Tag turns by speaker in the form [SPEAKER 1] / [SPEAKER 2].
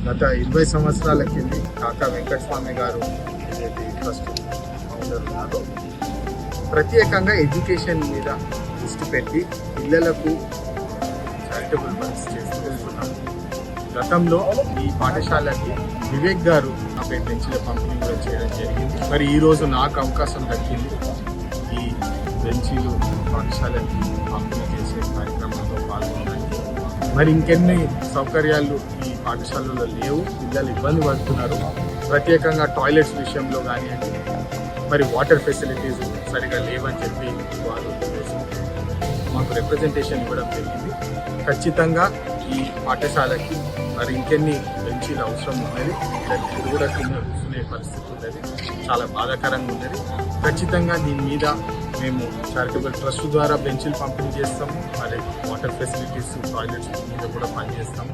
[SPEAKER 1] గత 20 సంవత్సరాల కింది కాకా వెంకటస్వామి గారు ఏదైతే ట్రస్ట్ ఫౌండర్ ఉన్నారో ప్రత్యేకంగా ఎడ్యుకేషన్ మీద దృష్టి పెట్టి పిల్లలకు చారిటబుల్ వర్క్స్ చేస్తున్నాము. గతంలో ఈ పాఠశాలకి వివేక్ గారు నాపై బెంచ్ల పంపిణీ కూడా చేయడం జరిగింది. మరి ఈరోజు నాకు అవకాశం దక్కింది ఈ బెంచీలు పాఠశాలకి పంపిణీ చేసే కార్యక్రమంలో పాల్గొనడానికి. మరి ఇంకెన్ని సౌకర్యాలు ఈ పాఠశాలలో లేవు, పిల్లలు ఇబ్బంది పడుతున్నారు. ప్రత్యేకంగా టాయిలెట్స్ విషయంలో కానివ్వండి, మరి వాటర్ ఫెసిలిటీస్ సరిగా లేవని చెప్పి వాళ్ళు మాకు రిప్రజెంటేషన్ ఇవ్వడం జరిగింది. ఖచ్చితంగా ఈ పాఠశాలకి మరి ఇంకెన్ని బెంచీలు అవసరం ఉన్నది, ఇది కూడా కింద కూర్చునే పరిస్థితి ఉన్నది, చాలా బాధాకరంగా ఉన్నది. ఖచ్చితంగా దీని మీద మేము చారిటబుల్ ట్రస్ట్ ద్వారా బెంచీలు పంపిణీ చేస్తాము, మరి వాటర్ ఫెసిలిటీస్ టాయిలెట్స్ మీద కూడా పనిచేస్తాము.